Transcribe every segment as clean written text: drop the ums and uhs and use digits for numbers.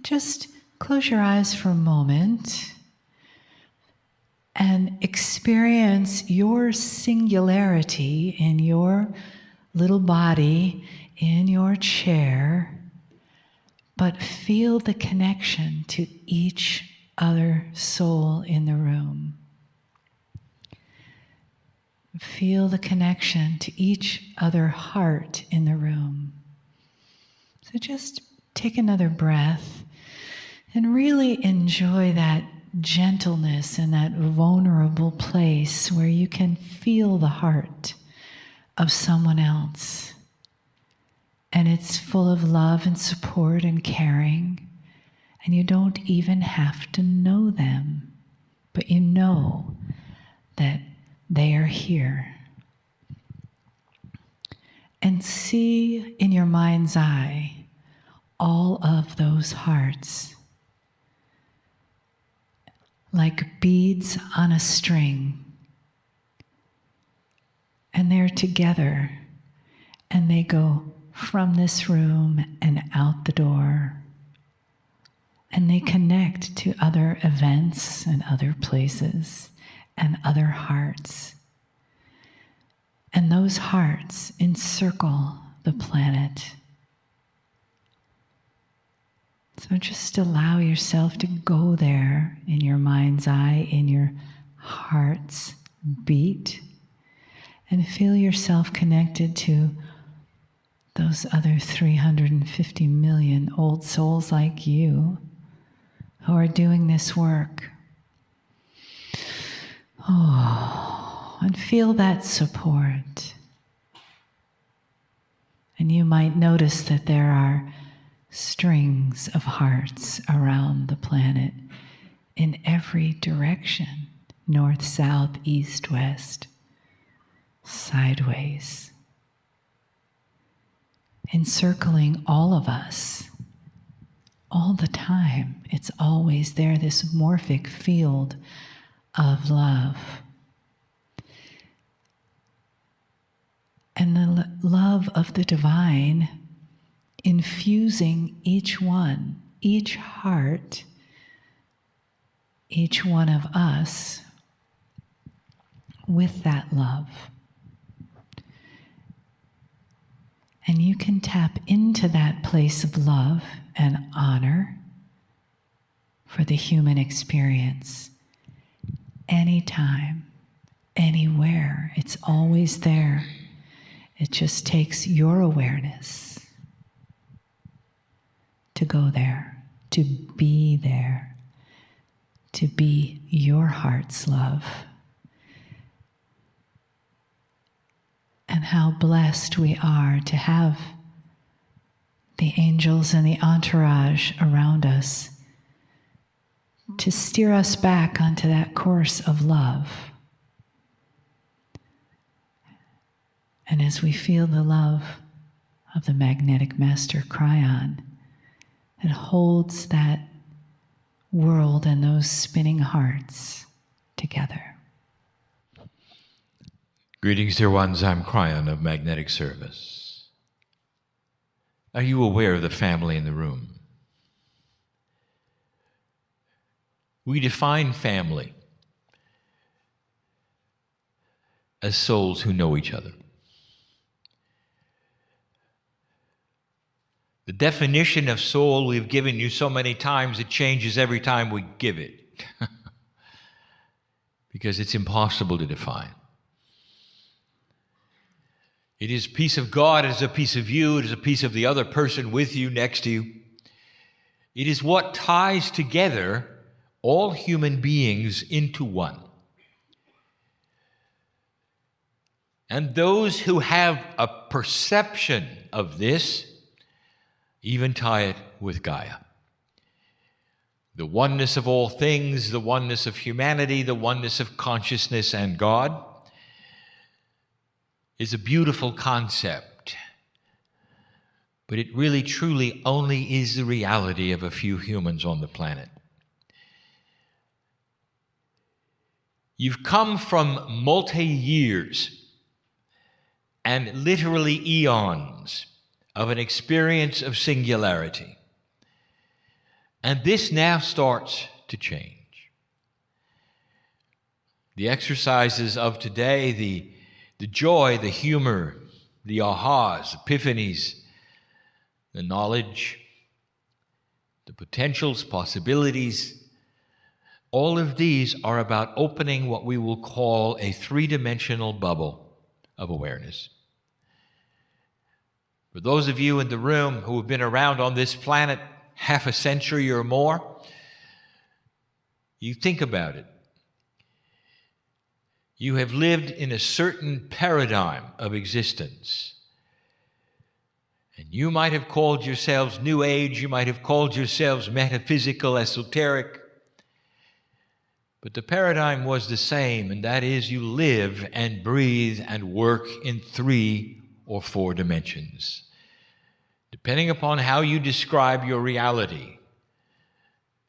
just close your eyes for a moment and experience your singularity in your little body, in your chair, but feel the connection to each other soul in the room. Feel the connection to each other heart in the room. So just take another breath and really enjoy that gentleness and that vulnerable place where you can feel the heart of someone else. And it's full of love and support and caring. And you don't even have to know them, but you know that they are here. And see in your mind's eye all of those hearts like beads on a string. And they're together, and they go from this room and out the door. And they connect to other events and other places and other hearts. And those hearts encircle the planet. So just allow yourself to go there in your mind's eye, in your heart's beat, and feel yourself connected to those other 350 million old souls like you who are doing this work. Oh, and feel that support. And you might notice that there are strings of hearts around the planet in every direction, north, south, east, west, sideways, encircling all of us all the time. It's always there, this morphic field of love. And the love of the divine infusing each one, each heart, each one of us with that love. And you can tap into that place of love and honor for the human experience anytime, anywhere. It's always there. It just takes your awareness to go there, to be there, to be your heart's love. And how blessed we are to have the angels and the entourage around us to steer us back onto that course of love. And as we feel the love of the magnetic master Kryon that holds that world and those spinning hearts together. Greetings, dear ones. I'm Kryon of Magnetic Service. Are you aware of the family in the room? We define family as souls who know each other. The definition of soul we've given you so many times, it changes every time we give it. Because it's impossible to define. It is a piece of God, it is a piece of you, it is a piece of the other person with you, next to you. It is what ties together all human beings into one. And those who have a perception of this even tie it with Gaia. The oneness of all things, the oneness of humanity, the oneness of consciousness and God is a beautiful concept, but it really truly only is the reality of a few humans on the planet. You've come from multi-years and literally eons of an experience of singularity. And this now starts to change. The exercises of today, the joy, the humor, the ahas, epiphanies, the knowledge, the potentials, possibilities, all of these are about opening what we will call a three-dimensional bubble of awareness. For those of you in the room who have been around on this planet half a century or more, you think about it. You have lived in a certain paradigm of existence. And you might have called yourselves New Age, you might have called yourselves metaphysical, esoteric. But the paradigm was the same, and that is you live and breathe and work in 3 or 4 dimensions. Depending upon how you describe your reality,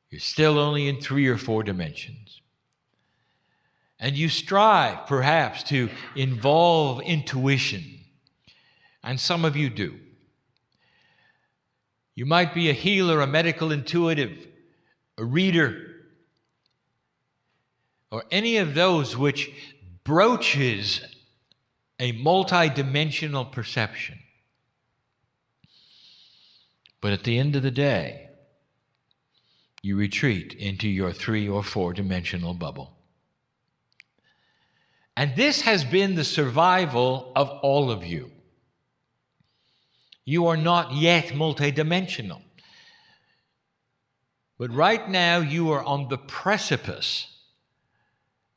you're still only in 3 or 4 dimensions. And you strive, perhaps, to involve intuition. And some of you do. You might be a healer, a medical intuitive, a reader, or any of those which broaches a multidimensional perception. But at the end of the day, you retreat into your 3 or 4 dimensional bubble. And this has been the survival of all of you. You are not yet multidimensional. But right now you are on the precipice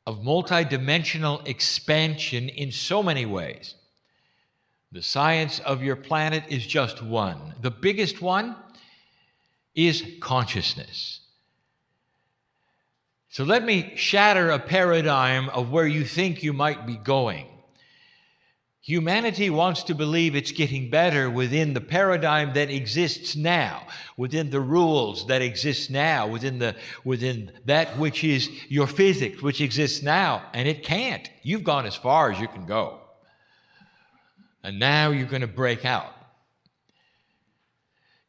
of multidimensional expansion in so many ways. The science of your planet is just one. The biggest one is consciousness. So let me shatter a paradigm of where you think you might be going. Humanity wants to believe it's getting better within the paradigm that exists now, within the rules that exist now, within that which is your physics, which exists now, and it can't. You've gone as far as you can go. And now you're going to break out.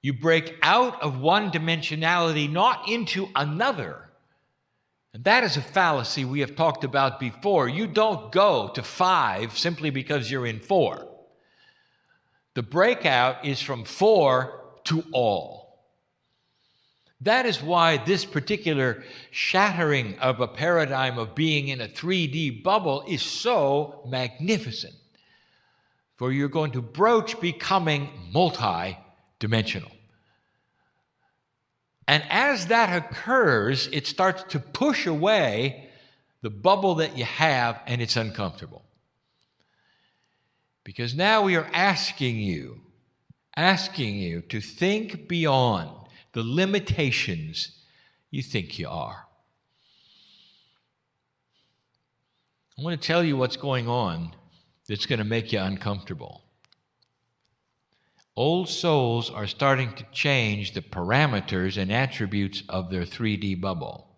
You break out of one dimensionality, not into another. And that is a fallacy we have talked about before. You don't go to 5 simply because you're in 4. The breakout is from 4 to all. That is why this particular shattering of a paradigm of being in a 3D bubble is so magnificent. For you're going to broach becoming multi-dimensional. And as that occurs, it starts to push away the bubble that you have, and it's uncomfortable. Because now we are asking you to think beyond the limitations you think you are. I want to tell you what's going on that's going to make you uncomfortable. Old souls are starting to change the parameters and attributes of their 3D bubble.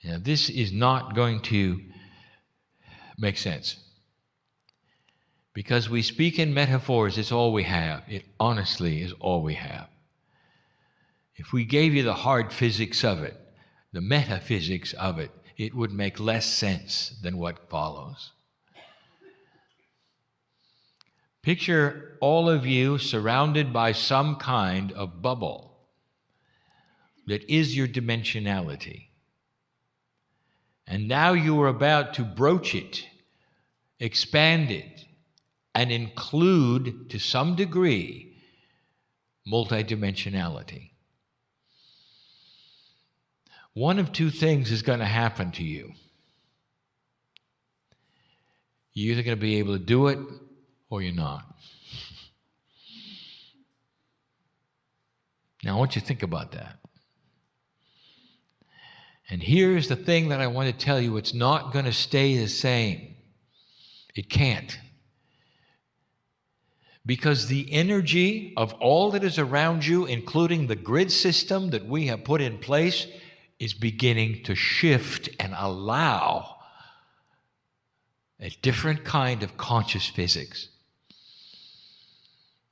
Now, this is not going to make sense. Because we speak in metaphors, it's all we have. It honestly is all we have. If we gave you the hard physics of it, the metaphysics of it, it would make less sense than what follows. Picture all of you surrounded by some kind of bubble that is your dimensionality. And now you are about to broach it, expand it, and include, to some degree, multidimensionality. One of 2 things is going to happen to you. You're either going to be able to do it, or you're not. Now, I want you to think about that. And here's the thing that I want to tell you. It's not going to stay the same. It can't. Because the energy of all that is around you, including the grid system that we have put in place, is beginning to shift and allow a different kind of conscious physics.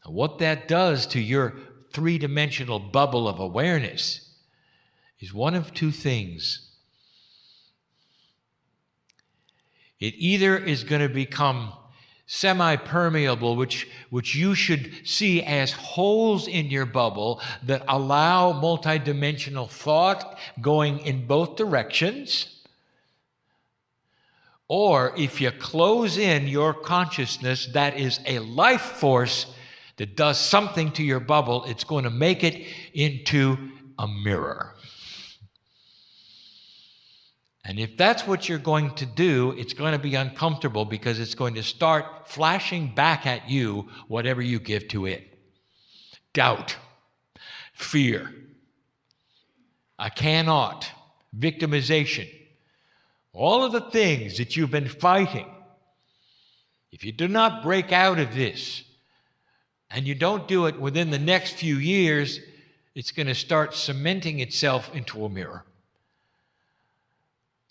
What that does to your three-dimensional bubble of awareness is one of two things. It either is going to become semi-permeable, which you should see as holes in your bubble that allow multidimensional thought going in both directions. Or if you close in your consciousness, that is a life force that does something to your bubble. It's going to make it into a mirror. And if that's what you're going to do, it's going to be uncomfortable because it's going to start flashing back at you whatever you give to it. Doubt, fear, I cannot, victimization, all of the things that you've been fighting. If you do not break out of this, and you don't do it within the next few years, it's going to start cementing itself into a mirror.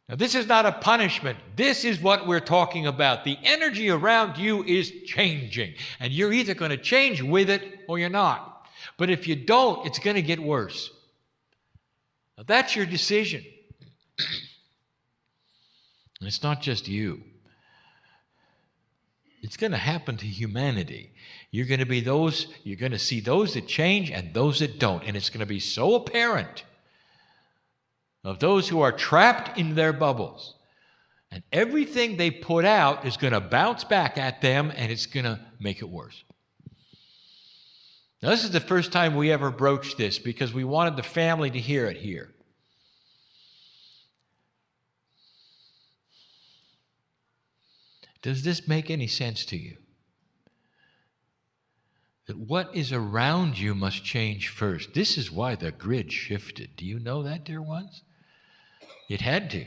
Now, this is not a punishment. This is what we're talking about. The energy around you is changing, and you're either going to change with it or you're not. But if you don't, it's going to get worse. Now, that's your decision. And it's not just you. It's going to happen to humanity. You're going to see those that change and those that don't. And it's going to be so apparent of those who are trapped in their bubbles. And everything they put out is going to bounce back at them, and it's going to make it worse. Now, this is the first time we ever broached this because we wanted the family to hear it here. Does this make any sense to you? That what is around you must change first. This is why the grid shifted. Do you know that, dear ones? It had to.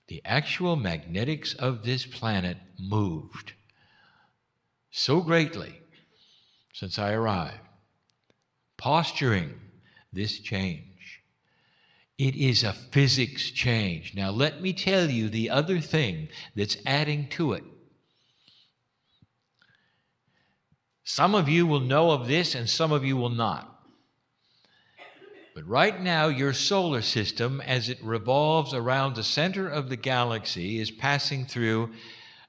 The actual magnetics of this planet moved so greatly since I arrived, posturing this change. It is a physics change. Now let me tell you the other thing that's adding to it. Some of you will know of this and some of you will not. But right now, your solar system, as it revolves around the center of the galaxy, is passing through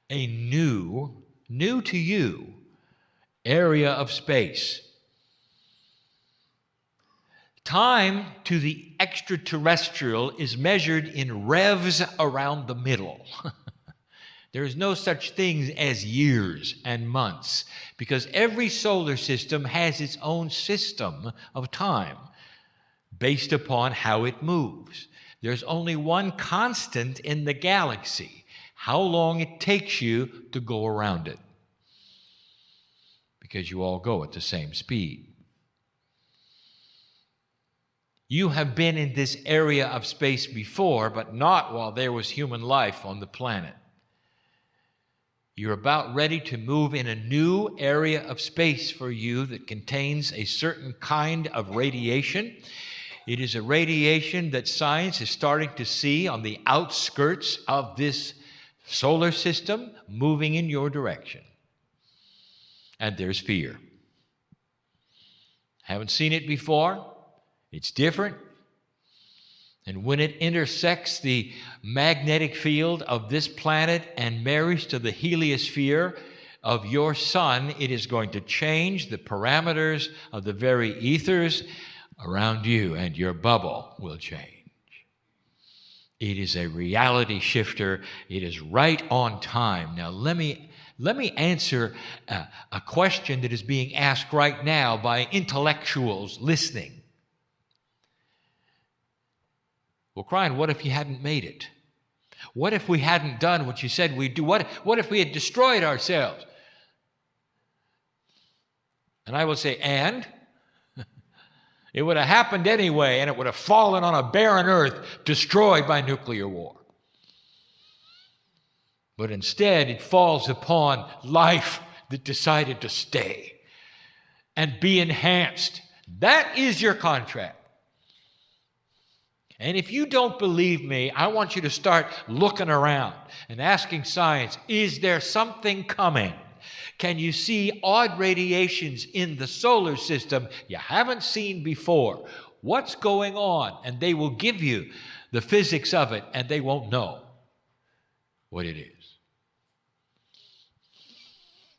a new to you, area of space. Time to the extraterrestrial is measured in revs around the middle. There is no such thing as years and months, because every solar system has its own system of time, based upon how it moves. There's only one constant in the galaxy, how long it takes you to go around it. Because you all go at the same speed. You have been in this area of space before, but not while there was human life on the planet. You're about ready to move in a new area of space for you that contains a certain kind of radiation. It is a radiation that science is starting to see on the outskirts of this solar system moving in your direction. And there's fear. Haven't seen it before. It's different. And when it intersects the magnetic field of this planet and marries to the heliosphere of your sun, it is going to change the parameters of the very ethers around you, and your bubble will change. It is a reality shifter. It is right on time. Now, let me answer a question that is being asked right now by intellectuals listening. Well, Kryon, what if you hadn't made it? What if we hadn't done what you said we'd do? What if we had destroyed ourselves? And I will say, and? It would have happened anyway, and it would have fallen on a barren earth, destroyed by nuclear war. But instead, it falls upon life that decided to stay and be enhanced. That is your contract. And if you don't believe me, I want you to start looking around and asking science, is there something coming Can you see odd radiations in the solar system you haven't seen before? What's going on? And they will give you the physics of it, and they won't know what it is.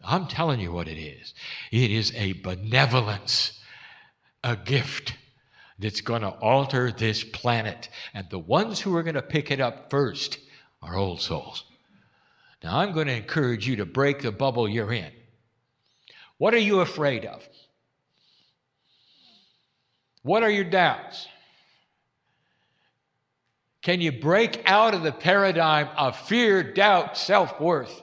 I'm telling you what it is. It is a benevolence, a gift that's going to alter this planet. And the ones who are going to pick it up first are old souls. Now, I'm going to encourage you to break the bubble you're in. What are you afraid of? What are your doubts? Can you break out of the paradigm of fear, doubt, self-worth,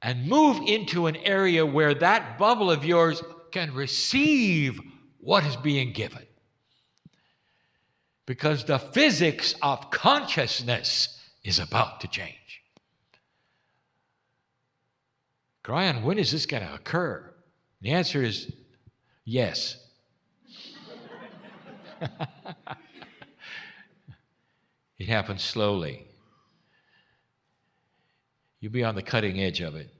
and move into an area where that bubble of yours can receive what is being given? Because the physics of consciousness is about to change. Kryon, when is this going to occur? The answer is yes. It happens slowly. You'll be on the cutting edge of it.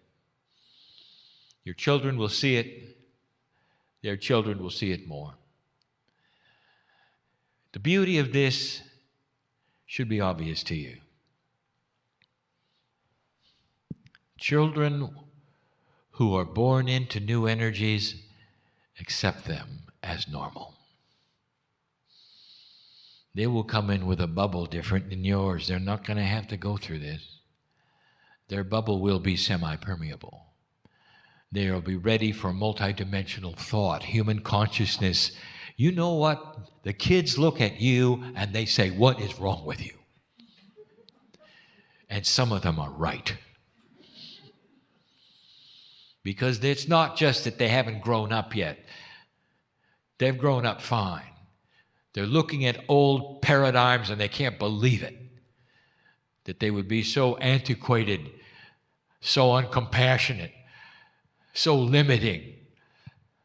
Your children will see it. Their children will see it more. The beauty of this should be obvious to you. Children who are born into new energies accept them as normal. They will come in with a bubble different than yours. They're not going to have to go through this. Their bubble will be semi-permeable. They will be ready for multidimensional thought, human consciousness. You know what? The kids look at you and they say, "What is wrong with you?" And some of them are right. Because it's not just that they haven't grown up yet. They've grown up fine. They're looking at old paradigms and they can't believe it. That they would be so antiquated, so uncompassionate, so limiting,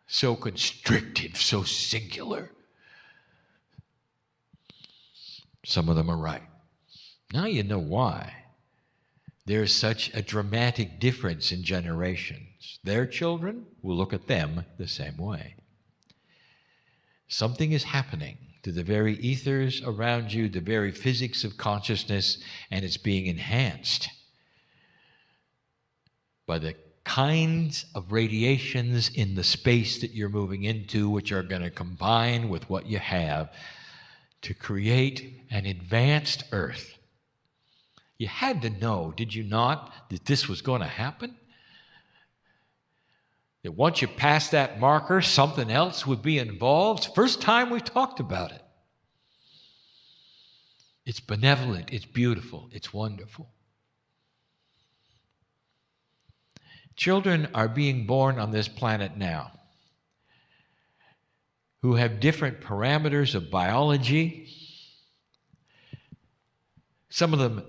so constrictive, so singular. Some of them are right. Now you know why there's such a dramatic difference in generations. Their children will look at them the same way. Something is happening to the very ethers around you, the very physics of consciousness, and it's being enhanced by the kinds of radiations in the space that you're moving into, which are going to combine with what you have to create an advanced earth. You had to know, did you not, that this was going to happen? That once you pass that marker, something else would be involved. First time we talked about it. It's benevolent, it's beautiful, it's wonderful. Children are being born on this planet now who have different parameters of biology. Some of them,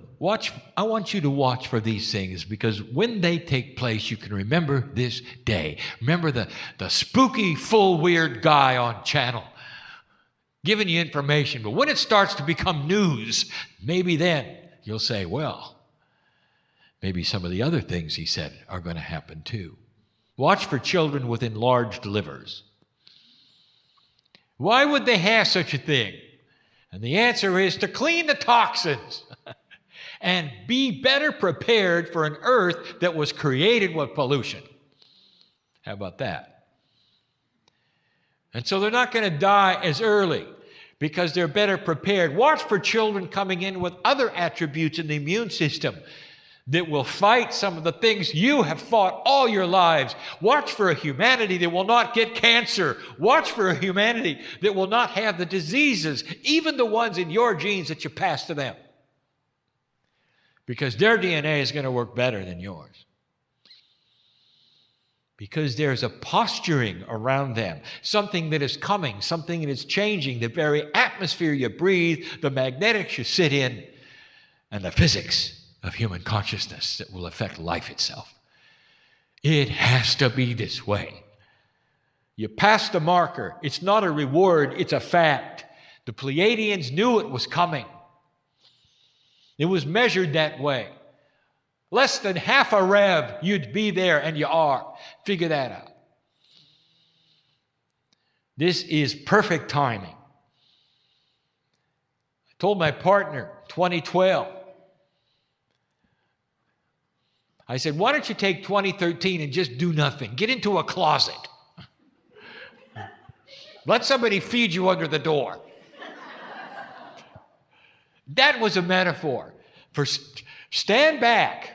I want you to watch for these things, because when they take place, you can remember this day. Remember the spooky, full, weird guy on channel giving you information. But when it starts to become news, maybe then you'll say, well, maybe some of the other things he said are going to happen too. Watch for children with enlarged livers. Why would they have such a thing? And the answer is to clean the toxins and be better prepared for an earth that was created with pollution. How about that? And so they're not going to die as early because they're better prepared. Watch for children coming in with other attributes in the immune system that will fight some of the things you have fought all your lives. Watch for a humanity that will not get cancer. Watch for a humanity that will not have the diseases, even the ones in your genes that you pass to them. Because their DNA is going to work better than yours. Because there's a posturing around them, something that is coming, something that is changing, the very atmosphere you breathe, the magnetics you sit in, and the physics of human consciousness that will affect life itself. It has to be this way. You pass the marker. It's not a reward, it's a fact. The Pleiadians knew it was coming. It was measured that way. Less than half a rev, you'd be there, and you are. Figure that out. This is perfect timing. I told my partner, 2012, I said, why don't you take 2013 and just do nothing? Get into a closet. Let somebody feed you under the door. That was a metaphor for stand back,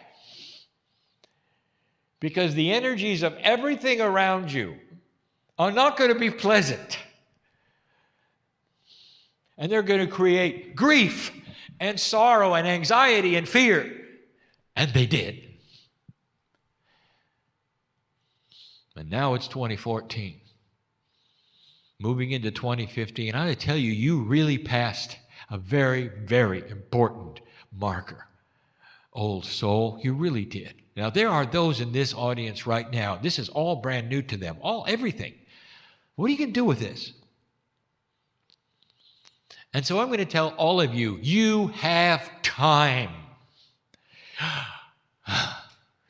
because the energies of everything around you are not going to be pleasant. And they're going to create grief and sorrow and anxiety and fear. And they did. And now it's 2014. Moving into 2015, I tell you, you really passed a very, very important marker. Old soul, you really did. Now, there are those in this audience right now, this is all brand new to them, everything. What are you going to do with this? And so I'm going to tell all of you, you have time.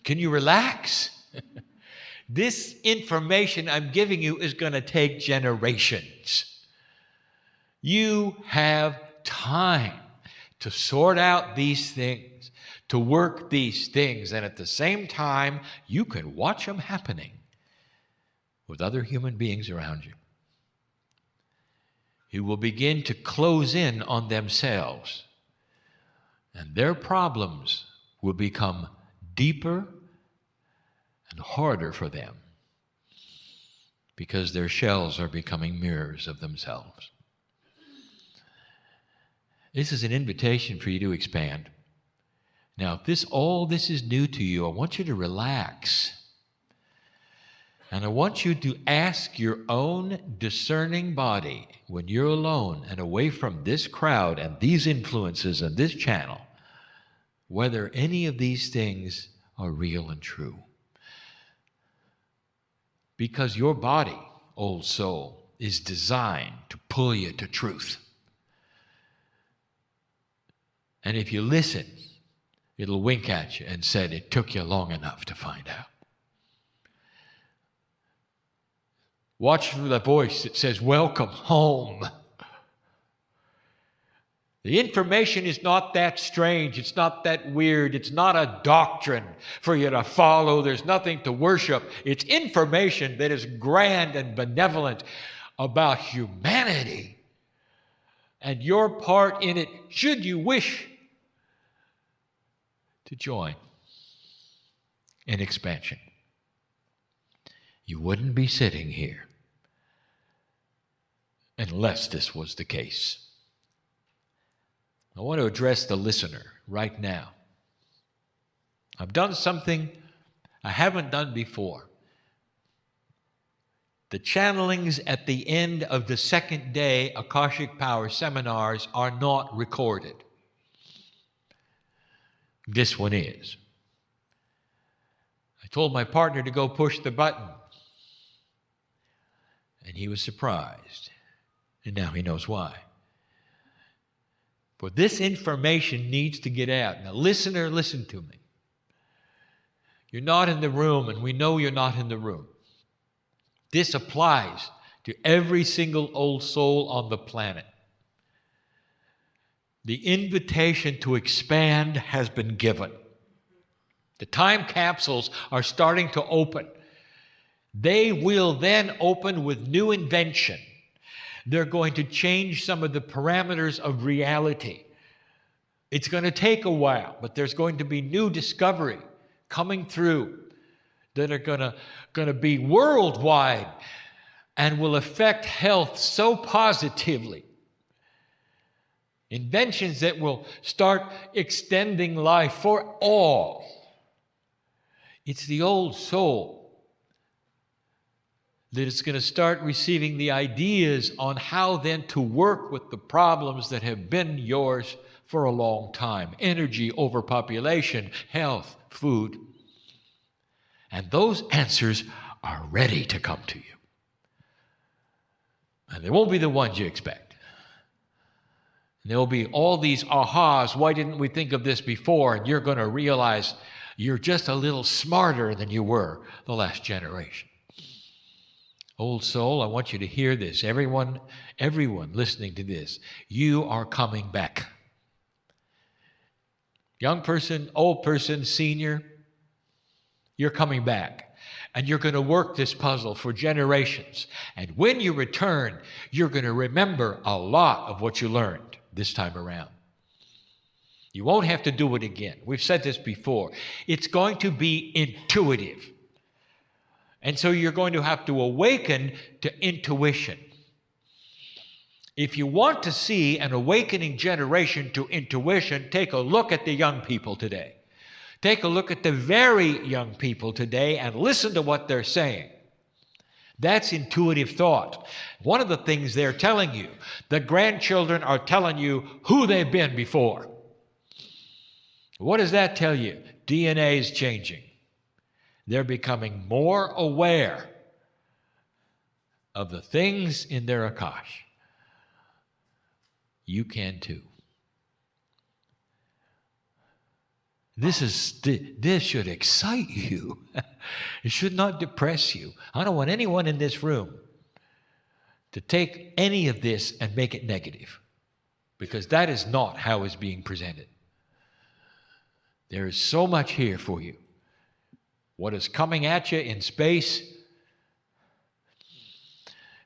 Can you relax? This information I'm giving you is going to take generations. You have time to sort out these things, to work these things, and at the same time, you can watch them happening with other human beings around you who will begin to close in on themselves, and their problems will become deeper and harder for them because their shells are becoming mirrors of themselves. This is an invitation for you to expand. Now, if all this is new to you, I want you to relax. And I want you to ask your own discerning body, when you're alone and away from this crowd and these influences and this channel, whether any of these things are real and true. Because your body, old soul, is designed to pull you to truth. And if you listen, it'll wink at you and say, it took you long enough to find out. Watch for the voice that says, welcome home. The information is not that strange. It's not that weird. It's not a doctrine for you to follow. There's nothing to worship. It's information that is grand and benevolent about humanity and your part in it, should you wish to join in expansion. You wouldn't be sitting here unless this was the case. I want to address the listener right now. I've done something I haven't done before. The channelings at the end of the second day Akashic Power seminars are not recorded. This one is. I told my partner to go push the button, and he was surprised. And now he knows why. For this information needs to get out. Now, listener, listen to me. You're not in the room, and we know you're not in the room. This applies to every single old soul on the planet. The invitation to expand has been given. The time capsules are starting to open. They will then open with new invention. They're going to change some of the parameters of reality. It's going to take a while, but there's going to be new discovery coming through that are going to be worldwide and will affect health so positively. Inventions that will start extending life for all. It's the old soul that is going to start receiving the ideas on how then to work with the problems that have been yours for a long time. Energy, overpopulation, health, food. And those answers are ready to come to you. And they won't be the ones you expect. And there will be all these ahas, why didn't we think of this before? And you're going to realize You're just a little smarter than you were the last generation. Old soul, I want you to hear this. Everyone listening to this, you are coming back. Young person, old person, senior, you're coming back. And you're going to work this puzzle for generations. And when you return, you're going to remember a lot of what you learned this time around. You won't have to do it again. We've said this before. It's going to be intuitive. And so you're going to have to awaken to intuition. If you want to see an awakening generation to intuition, take a look at the young people today. Take a look at the very young people today and listen to what they're saying. That's intuitive thought. One of the things they're telling you, the grandchildren are telling you who they've been before. What does that tell you? DNA is changing. They're becoming more aware of the things in their Akash. You can too. This should excite you. It should not depress you. I don't want anyone in this room to take any of this and make it negative, because that is not how it's being presented. There is so much here for you. What is coming at you in space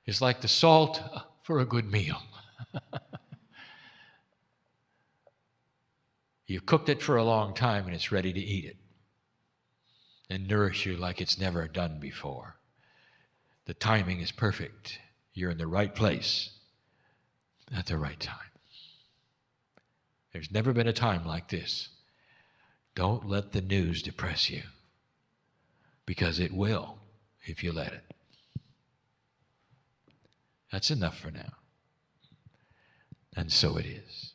is like the salt for a good meal. You've cooked it for a long time and it's ready to eat it and nourish you like it's never done before. The timing is perfect. You're in the right place at the right time. There's never been a time like this. Don't let the news depress you, because it will if you let it. That's enough for now. And so it is.